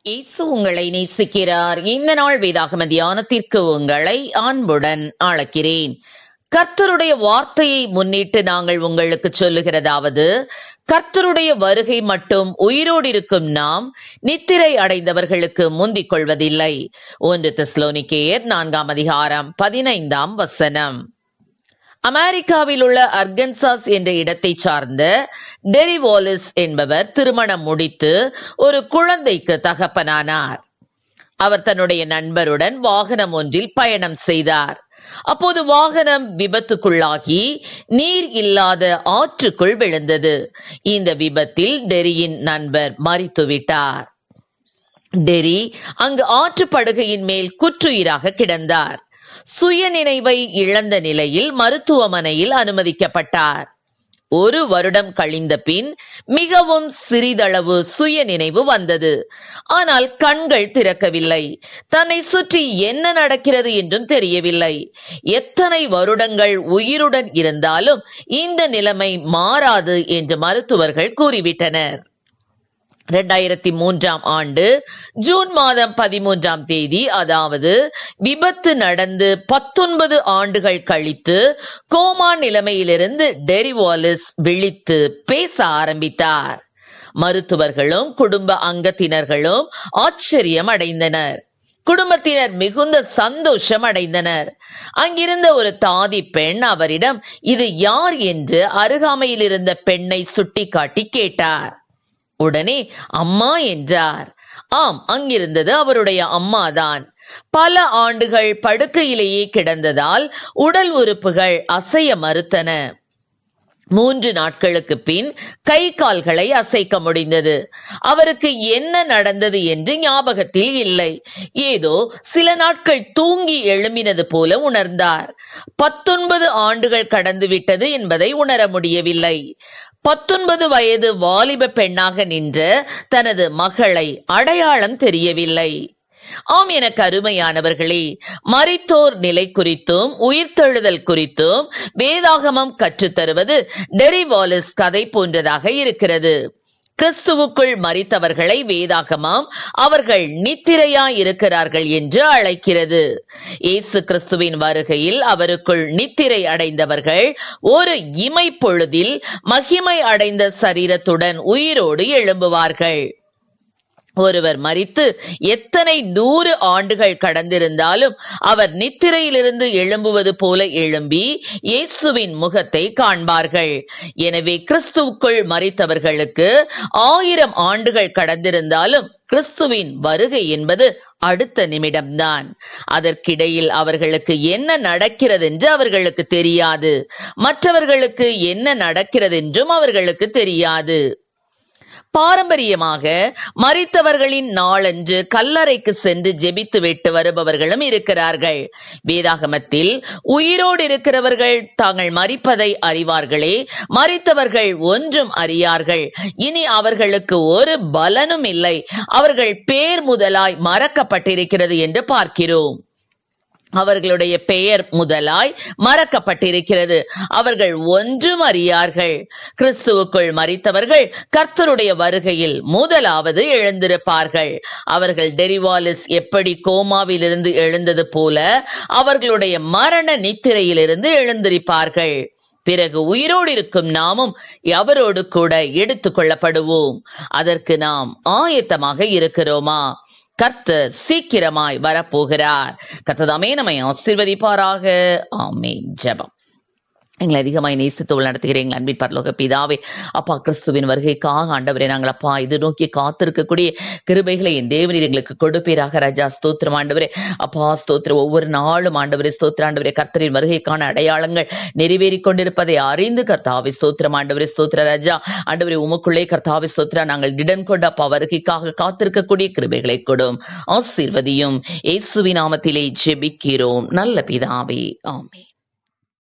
இயேசு உங்களை நேசிக்கிறார். இந்த நாள் வேதாகம தியானத்திற்கு உங்களை அன்புடன் அழைக்கிறேன். கர்த்தருடைய வார்த்தையை முன்னிட்டு நாங்கள் உங்களுக்கு சொல்லுகிறதாவது, கர்த்தருடைய வருகை மட்டும் உயிரோடு இருக்கும் நாம் நித்திரை அடைந்தவர்களுக்கு முந்திக் கொள்வதில்லை. 1 தெசலோனிக்கேயர் 4 அதிகாரம் 15 அமெரிக்காவில் உள்ள அர்கன்சாஸ் என்ற இடத்தை சார்ந்த டெரி வாலிஸ் என்பவர் திருமணம் முடித்து ஒரு குழந்தைக்கு தகப்பனானார். அவர் தன்னுடைய நண்பருடன் வாகனம் ஒன்றில் பயணம் செய்தார். அப்போது வாகனம் விபத்துக்குள்ளாகி நீர் இல்லாத ஆற்றுக்குள் விழுந்தது. இந்த விபத்தில் டெரியின் நண்பர் மரித்துவிட்டார். டெரி அங்கு ஆற்றுப்படுகையின் மேல் குற்றுயிராக கிடந்தார். சுய நினைவை இழந்த நிலையில் மருத்துவமனையில் அனுமதிக்கப்பட்டார். 1 வருடம் கழிந்த பின் மிகவும் சிறிதளவு சுய நினைவு வந்தது. ஆனால் கண்கள் திறக்கவில்லை. தன்னை சுற்றி என்ன நடக்கிறது என்றும் தெரியவில்லை. எத்தனை வருடங்கள் உயிருடன் இருந்தாலும் இந்த நிலைமை மாறாது என்று மருத்துவர்கள் கூறிவிட்டனர். 2003 ஆண்டு ஜூன் மாதம் 13 அதாவது விபத்து நடந்து 19 ஆண்டுகள் கழித்து கோமா நிலைமையிலிருந்து டெரி வாலிஸ் விழித்து பேச ஆரம்பித்தார். மருத்துவர்களும் குடும்ப அங்கத்தினர்களும் ஆச்சரியம் அடைந்தனர். குடும்பத்தினர் மிகுந்த சந்தோஷம் அடைந்தனர். அங்கிருந்த ஒரு தாதி பெண் அவரிடம் இது யார் என்று அருகாமையில் இருந்த பெண்ணை சுட்டிக்காட்டி கேட்டார். உடனே அம்மா என்றார். ஆம், அங்கிருந்தது அவருடைய அம்மாதான். பல ஆண்டுகள் படுக்கையிலேயே கிடந்ததால் உடல் உறுப்புகள் அசைய மறுத்தன. 3 நாட்களுக்கு பின் கை கால்களை அசைக்க முடிந்தது. அவருக்கு என்ன நடந்தது என்று ஞாபகத்தில் இல்லை. ஏதோ சில நாட்கள் தூங்கி எழும்பினது போல உணர்ந்தார். 19 ஆண்டுகள் கடந்து விட்டது என்பதை உணர முடியவில்லை. 19 வயது வாலிப பெண்ணாக நின்ற தனது மகளை அடையாளம் தெரியவில்லை. ஆம், எனக்கு அருமையானவர்களே, மரித்தோர் நிலை குறித்தும் உயிர்த்தெழுதல் குறித்தும் வேதாகமம் கற்றுத்தருவது டெரி வாலிஸ் கதை போன்றதாக இருக்கிறது. கிறிஸ்துவுக்குள் மரித்தவர்களை வேதாகமம் அவர்கள் நித்திரையாய் இருக்கிறார்கள் என்று அழைக்கிறது. இயேசு கிறிஸ்துவின் வருகையில் அவருக்குள் நித்திரை அடைந்தவர்கள் ஒரு இமை பொழுதில் மகிமை அடைந்த சரீரத்துடன் உயிரோடு எழும்புவார்கள். ஒருவர் மரித்து எத்தனை 100 ஆண்டுகள் கடந்திருந்தாலும் அவர் நித்திரையிலிருந்து எழும்புவது போல எழும்பி இயேசுவின் முகத்தை காண்பார்கள். எனவே கிறிஸ்துவுக்குள் மரித்தவர்களுக்கு 1000 ஆண்டுகள் கடந்திருந்தாலும் கிறிஸ்துவின் வருகை என்பது அடுத்த நிமிடம்தான். அதற்கிடையில் அவர்களுக்கு என்ன நடக்கிறது என்று அவர்களுக்கு தெரியாது. மற்றவர்களுக்கு என்ன நடக்கிறது என்றும் அவர்களுக்கு தெரியாது. பாரம்பரியமாக மரித்தவர்களின் நாளன்று கல்லறைக்கு சென்று ஜெபித்து விட்டு வருபவர்களும் இருக்கிறார்கள். வேதாகமத்தில் உயிரோடு இருக்கிறவர்கள் தாங்கள் மரிப்பதை அறிவார்களே, மரித்தவர்கள் ஒன்றும் அறியார்கள், இனி அவர்களுக்கு ஒரு பலனும் இல்லை, அவர்கள் பேர் முதலாய் மறக்கப்பட்டிருக்கிறது என்று பார்க்கிறோம். அவர்களுடைய பெயர் முதலாய் மறக்கப்பட்டிருக்கிறது. அவர்கள் ஒன்றும் அறியார்கள். கிறிஸ்துவுக்குள் மரித்தவர்கள் கர்த்தருடைய வருகையில் முதலாவது எழுந்திருப்பார்கள். அவர்கள் டெரி வாலிஸ் எப்படி கோமாவிலிருந்து எழுந்தது போல அவர்களுடைய மரண நித்திரையிலிருந்து எழுந்திருப்பார்கள். பிறகு உயிரோடு இருக்கும் நாமும் அவரோடு கூட எடுத்துக் கொள்ளப்படுவோம். அதற்கு நாம் ஆயத்தமாக இருக்கிறோமா? கர்த்தர் சீக்கிரமாய் வரப்போகிறார். கர்த்தர் தாமே நம்மை ஆசீர்வதிப்பாராக. ஆமென். ஜெபம். எங்களை அதிகமாய் நேசித்து நடத்துகிறேன் அன்பின் பரலோக பிதாவே, அப்பா, கிறிஸ்துவின் வருகைக்காக ஆண்டவரே நாங்கள் அப்பா இது நோக்கி காத்திருக்கக்கூடிய கிருபைகளை என் தேவனீர் எங்களுக்கு கொடுப்பீராக. ராஜா ஸ்தோத்திரம் ஆண்டவரே. அப்பா ஸ்தோத்திரம். ஒவ்வொரு நாளும் ஆண்டவரே ஸ்தோத்திர ஆண்டவரே, கர்த்தரின் வருகைக்கான அடையாளங்கள் நிறைவேறி கொண்டிருப்பதை அறிந்து கர்த்தாவே ஸ்தோத்திரம் ஆண்டவரே ஸ்தோத்திர ராஜா. ஆண்டவரே உமக்குள்ளே கர்த்தாவே ஸ்தோத்திர நாங்கள் திடன் கொண்டு அப்பா வருகைக்காக காத்திருக்கக்கூடிய கிருபைகளை கொடும், ஆசீர்வதியும். இயேசுவின் நாமத்திலே ஜெபிக்கிறோம் நல்ல பிதாவே. ஆமென்.